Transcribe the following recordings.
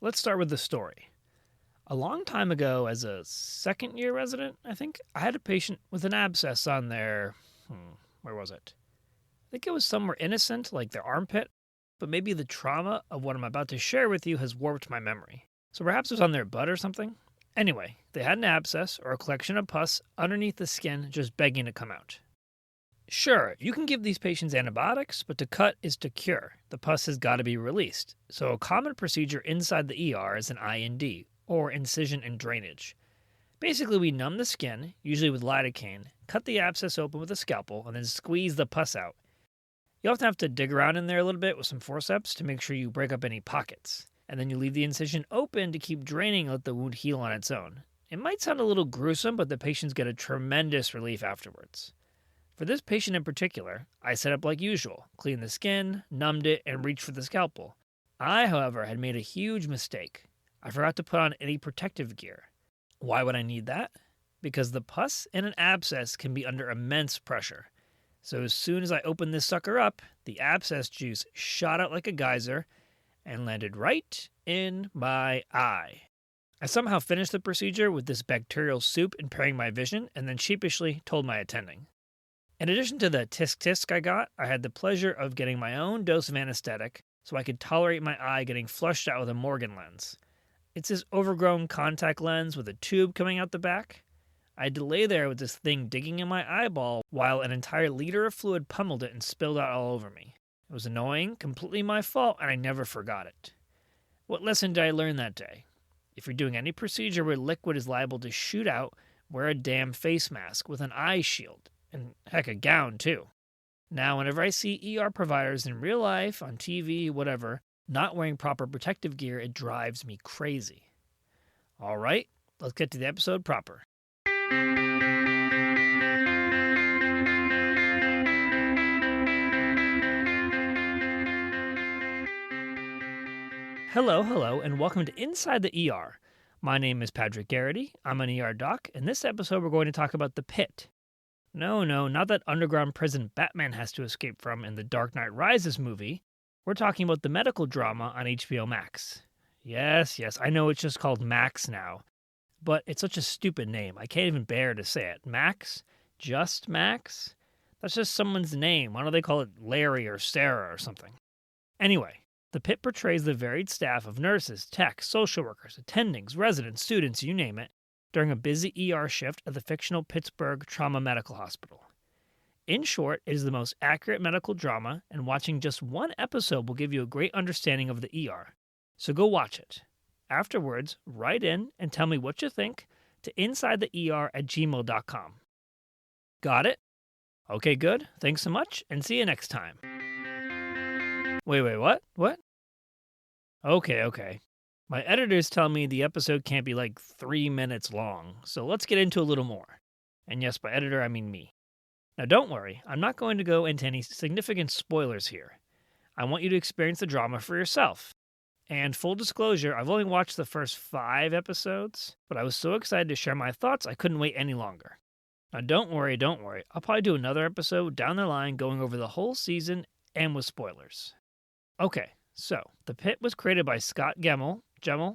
Let's start with the story. A long time ago, as a second-year resident, I think, I had a patient with an abscess on their... where was it? I think it was somewhere innocent, like their armpit, but maybe the trauma of what I'm about to share with you has warped my memory. So perhaps it was on their butt or something? Anyway, they had an abscess, or a collection of pus, underneath the skin just begging to come out. Sure, you can give these patients antibiotics, but to cut is to cure. The pus has got to be released. So a common procedure inside the ER is an IND, or incision and drainage. Basically, we numb the skin, usually with lidocaine, cut the abscess open with a scalpel, and then squeeze the pus out. You often have to dig around in there a little bit with some forceps to make sure you break up any pockets. And then you leave the incision open to keep draining and let the wound heal on its own. It might sound a little gruesome, but the patients get a tremendous relief afterwards. For this patient in particular, I set up like usual, cleaned the skin, numbed it, and reached for the scalpel. I, however, had made a huge mistake. I forgot to put on any protective gear. Why would I need that? Because the pus in an abscess can be under immense pressure. So as soon as I opened this sucker up, the abscess juice shot out like a geyser and landed right in my eye. I somehow finished the procedure with this bacterial soup impairing my vision and then sheepishly told my attending. In addition to the tisk-tisk I got, I had the pleasure of getting my own dose of anesthetic so I could tolerate my eye getting flushed out with a Morgan lens. It's this overgrown contact lens with a tube coming out the back. I had to lay there with this thing digging in my eyeball while an entire liter of fluid pummeled it and spilled out all over me. It was annoying, completely my fault, and I never forgot it. What lesson did I learn that day? If you're doing any procedure where liquid is liable to shoot out, wear a damn face mask with an eye shield. And heck, a gown, too. Now, whenever I see ER providers in real life, on TV, whatever, not wearing proper protective gear, it drives me crazy. All right, let's get to the episode proper. Hello, and welcome to Inside the ER. My name is Patrick Garrity. I'm an ER doc, and this episode we're going to talk about the Pitt. No, not that underground prison Batman has to escape from in the Dark Knight Rises movie. We're talking about the medical drama on HBO Max. Yes, I know it's just called Max now, but it's such a stupid name. I can't even bear to say it. Max? Just Max? That's just someone's name. Why don't they call it Larry or Sarah or something? Anyway, the Pitt portrays the varied staff of nurses, techs, social workers, attendings, residents, students, you name it, during a busy ER shift at the fictional Pittsburgh Trauma Medical Hospital. In short, it is the most accurate medical drama, and watching just one episode will give you a great understanding of the ER. So go watch it. Afterwards, write in and tell me what you think to insidetheer@gmail.com. Got it? Okay, good. Thanks so much, and see you next time. Wait, what? What? Okay. My editors tell me the episode can't be like 3 minutes long, so let's get into a little more. And yes, by editor, I mean me. Now don't worry, I'm not going to go into any significant spoilers here. I want you to experience the drama for yourself. And full disclosure, I've only watched the first 5 episodes, but I was so excited to share my thoughts I couldn't wait any longer. Now don't worry, I'll probably do another episode down the line going over the whole season and with spoilers. Okay, so The Pitt was created by Scott Gemmell,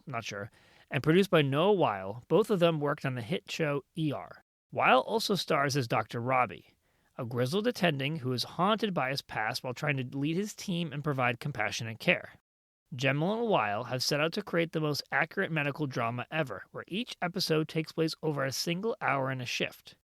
not sure, and produced by Noah Weil. Both of them worked on the hit show ER. Weil also stars as Dr. Robbie, a grizzled attending who is haunted by his past while trying to lead his team and provide compassionate care. Gemmell and Weil have set out to create the most accurate medical drama ever, where each episode takes place over a single hour in a shift.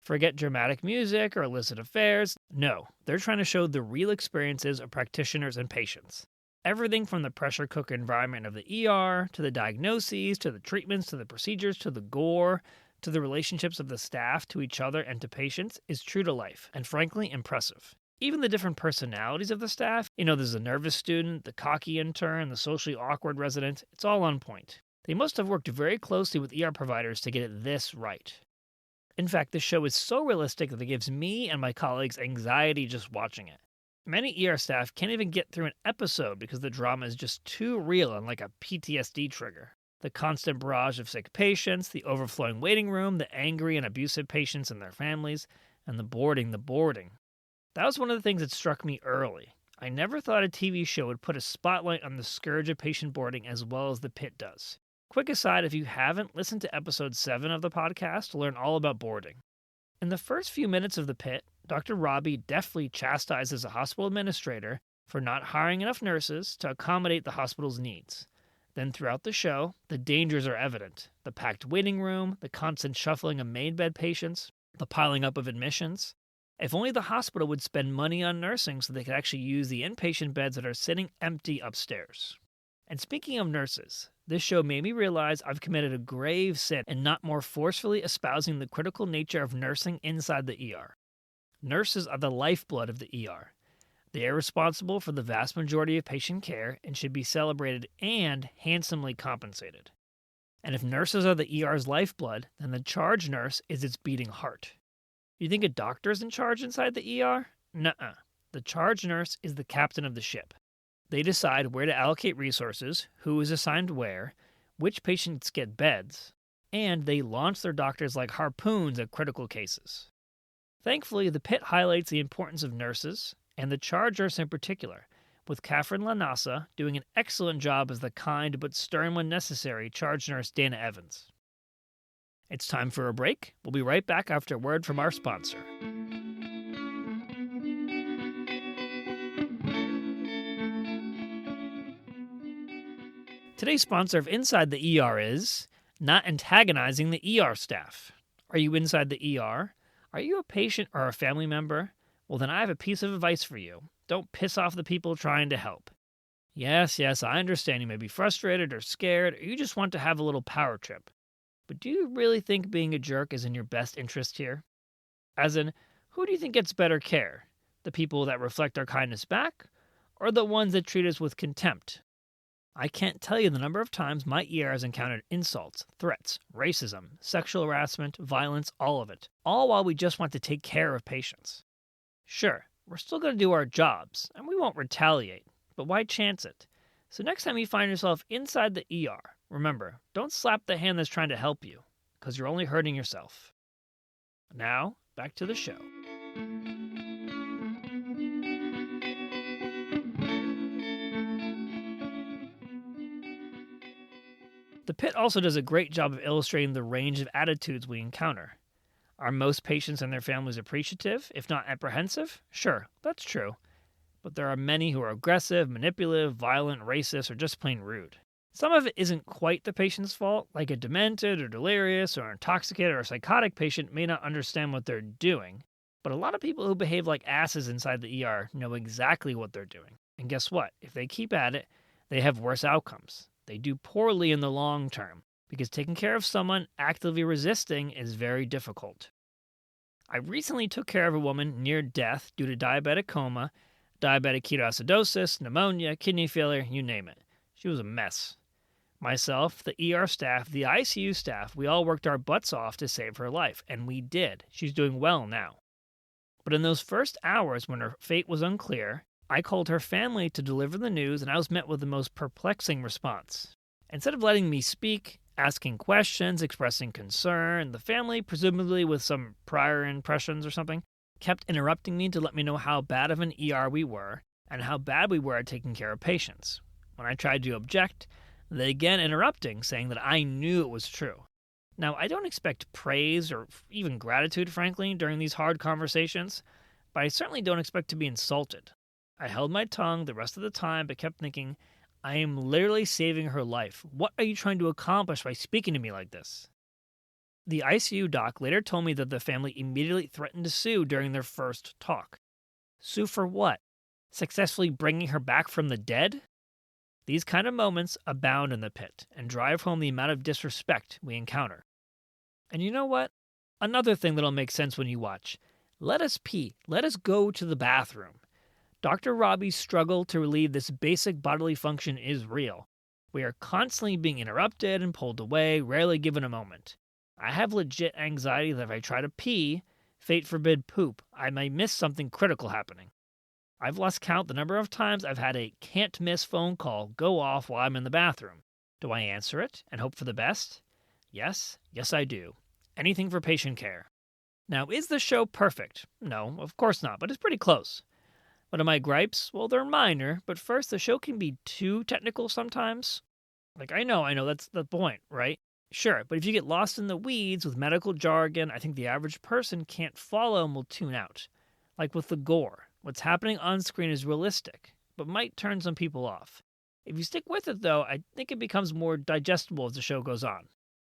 Forget dramatic music or illicit affairs. No, they're trying to show the real experiences of practitioners and patients. Everything from the pressure cooker environment of the ER, to the diagnoses, to the treatments, to the procedures, to the gore, to the relationships of the staff to each other and to patients is true to life, and frankly, impressive. Even the different personalities of the staff, there's the nervous student, the cocky intern, the socially awkward resident, it's all on point. They must have worked very closely with ER providers to get it this right. In fact, this show is so realistic that it gives me and my colleagues anxiety just watching it. Many ER staff can't even get through an episode because the drama is just too real and like a PTSD trigger. The constant barrage of sick patients, the overflowing waiting room, the angry and abusive patients and their families, and the boarding. That was one of the things that struck me early. I never thought a TV show would put a spotlight on the scourge of patient boarding as well as The Pitt does. Quick aside, if you haven't listened to episode 7 of the podcast to learn all about boarding. In the first few minutes of The Pitt, Dr. Robbie deftly chastises a hospital administrator for not hiring enough nurses to accommodate the hospital's needs. Then throughout the show, the dangers are evident. The packed waiting room, the constant shuffling of main-bed patients, the piling up of admissions. If only the hospital would spend money on nursing so they could actually use the inpatient beds that are sitting empty upstairs. And speaking of nurses, this show made me realize I've committed a grave sin in not more forcefully espousing the critical nature of nursing inside the ER. Nurses are the lifeblood of the ER. They are responsible for the vast majority of patient care and should be celebrated and handsomely compensated. And if nurses are the ER's lifeblood, then the charge nurse is its beating heart. You think a doctor is in charge inside the ER? Nuh-uh. The charge nurse is the captain of the ship. They decide where to allocate resources, who is assigned where, which patients get beds, and they launch their doctors like harpoons at critical cases. Thankfully, The Pitt highlights the importance of nurses, and the charge nurse in particular, with Catherine LaNasa doing an excellent job as the kind but stern when necessary charge nurse Dana Evans. It's time for a break. We'll be right back after a word from our sponsor. Today's sponsor of Inside the ER is not antagonizing the ER staff. Are you inside the ER? Are you a patient or a family member? Well, then I have a piece of advice for you. Don't piss off the people trying to help. Yes, I understand you may be frustrated or scared, or you just want to have a little power trip. But do you really think being a jerk is in your best interest here? As in, who do you think gets better care? The people that reflect our kindness back, or the ones that treat us with contempt? I can't tell you the number of times my ER has encountered insults, threats, racism, sexual harassment, violence, all of it, all while we just want to take care of patients. Sure, we're still going to do our jobs, and we won't retaliate, but why chance it? So next time you find yourself inside the ER, remember, don't slap the hand that's trying to help you, because you're only hurting yourself. Now, back to the show. The Pitt also does a great job of illustrating the range of attitudes we encounter. Are most patients and their families appreciative, if not apprehensive? Sure, that's true. But there are many who are aggressive, manipulative, violent, racist, or just plain rude. Some of it isn't quite the patient's fault, like a demented or delirious or intoxicated or psychotic patient may not understand what they're doing. But a lot of people who behave like asses inside the ER know exactly what they're doing. And guess what? If they keep at it, they have worse outcomes. They do poorly in the long term, because taking care of someone actively resisting is very difficult. I recently took care of a woman near death due to diabetic coma, diabetic ketoacidosis, pneumonia, kidney failure, you name it. She was a mess. Myself, the ER staff, the ICU staff, we all worked our butts off to save her life, and we did. She's doing well now. But in those first hours when her fate was unclear, I called her family to deliver the news, and I was met with the most perplexing response. Instead of letting me speak, asking questions, expressing concern, the family, presumably with some prior impressions or something, kept interrupting me to let me know how bad of an ER we were and how bad we were at taking care of patients. When I tried to object, they again interrupting, saying that I knew it was true. Now, I don't expect praise or even gratitude, frankly, during these hard conversations, but I certainly don't expect to be insulted. I held my tongue the rest of the time, but kept thinking, I am literally saving her life. What are you trying to accomplish by speaking to me like this? The ICU doc later told me that the family immediately threatened to sue during their first talk. Sue for what? Successfully bringing her back from the dead? These kind of moments abound in the Pitt and drive home the amount of disrespect we encounter. And you know what? Another thing that'll make sense when you watch. Let us pee. Let us go to the bathroom. Dr. Robbie's struggle to relieve this basic bodily function is real. We are constantly being interrupted and pulled away, rarely given a moment. I have legit anxiety that if I try to pee, fate forbid poop, I may miss something critical happening. I've lost count the number of times I've had a can't-miss phone call go off while I'm in the bathroom. Do I answer it and hope for the best? Yes I do. Anything for patient care. Now, is the show perfect? No, of course not, but it's pretty close. What are my gripes? Well, they're minor, but first, the show can be too technical sometimes. Like, I know, that's the point, right? Sure, but if you get lost in the weeds with medical jargon, I think the average person can't follow and will tune out. Like with the gore, what's happening on screen is realistic, but might turn some people off. If you stick with it, though, I think it becomes more digestible as the show goes on.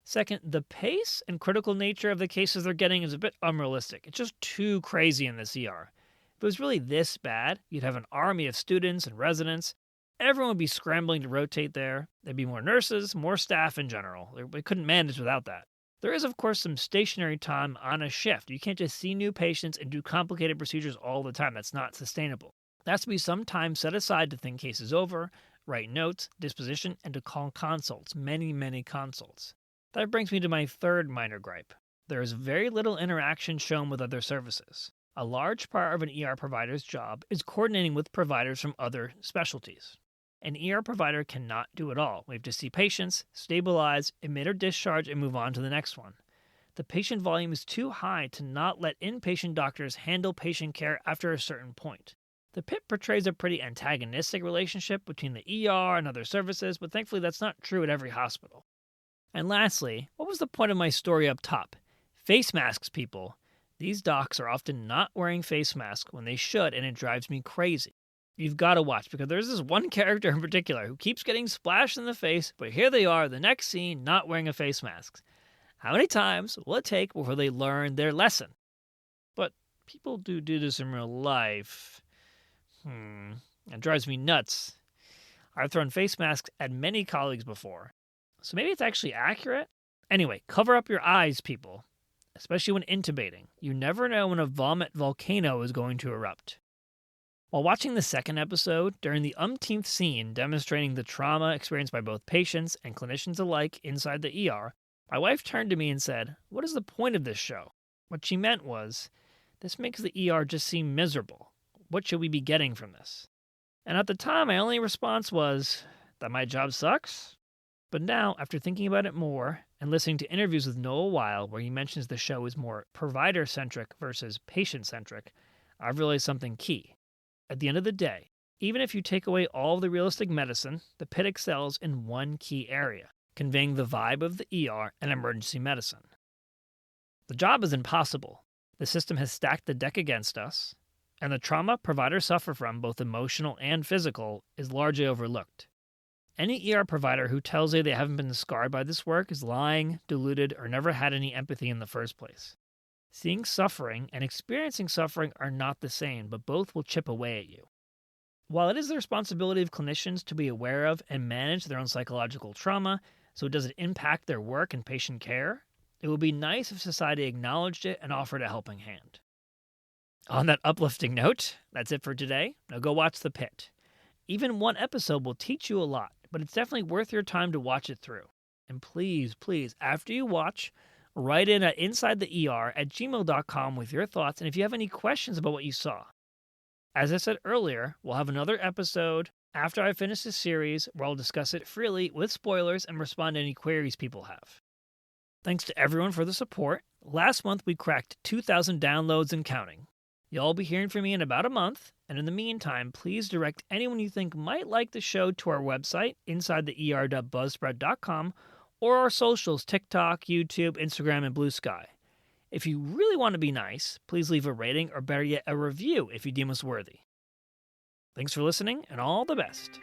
Second, the pace and critical nature of the cases they're getting is a bit unrealistic. It's just too crazy in this ER. If it was really this bad, you'd have an army of students and residents. Everyone would be scrambling to rotate there. There'd be more nurses, more staff in general. We couldn't manage without that. There is, of course, some stationary time on a shift. You can't just see new patients and do complicated procedures all the time. That's not sustainable. There has to be some time set aside to think cases over, write notes, disposition, and to call consults. Many, many consults. That brings me to my third minor gripe. There is very little interaction shown with other services. A large part of an ER provider's job is coordinating with providers from other specialties. An ER provider cannot do it all. We have to see patients, stabilize, admit or discharge, and move on to the next one. The patient volume is too high to not let inpatient doctors handle patient care after a certain point. The Pitt portrays a pretty antagonistic relationship between the ER and other services, but thankfully that's not true at every hospital. And lastly, what was the point of my story up top? Face masks, people. These docs are often not wearing face masks when they should, and it drives me crazy. You've got to watch, because there's this one character in particular who keeps getting splashed in the face, but here they are, the next scene, not wearing a face mask. How many times will it take before they learn their lesson? But people do this in real life. It drives me nuts. I've thrown face masks at many colleagues before, so maybe it's actually accurate? Anyway, cover up your eyes, people. Especially when intubating. You never know when a vomit volcano is going to erupt. While watching the second episode, during the umpteenth scene demonstrating the trauma experienced by both patients and clinicians alike inside the ER, my wife turned to me and said, "What is the point of this show?" What she meant was, this makes the ER just seem miserable. What should we be getting from this? And at the time, my only response was, that my job sucks? But now, after thinking about it more, and listening to interviews with Noah Weil where he mentions the show is more provider-centric versus patient-centric, I've realized something key. At the end of the day, even if you take away all of the realistic medicine, the Pitt excels in one key area, conveying the vibe of the ER and emergency medicine. The job is impossible. The system has stacked the deck against us, and the trauma providers suffer from, both emotional and physical, is largely overlooked. Any ER provider who tells you they haven't been scarred by this work is lying, deluded, or never had any empathy in the first place. Seeing suffering and experiencing suffering are not the same, but both will chip away at you. While it is the responsibility of clinicians to be aware of and manage their own psychological trauma so it doesn't impact their work and patient care, it would be nice if society acknowledged it and offered a helping hand. On that uplifting note, that's it for today. Now go watch The Pitt. Even one episode will teach you a lot, but it's definitely worth your time to watch it through. And please, after you watch, write in at insidetheer@gmail.com with your thoughts and if you have any questions about what you saw. As I said earlier, we'll have another episode after I finish this series where I'll discuss it freely with spoilers and respond to any queries people have. Thanks to everyone for the support. Last month we cracked 2,000 downloads and counting. You'll be hearing from me in about a month, and in the meantime, please direct anyone you think might like the show to our website, insidetheer.buzzsprout.com, or our socials, TikTok, YouTube, Instagram, and Blue Sky. If you really want to be nice, please leave a rating or better yet, a review if you deem us worthy. Thanks for listening, and all the best.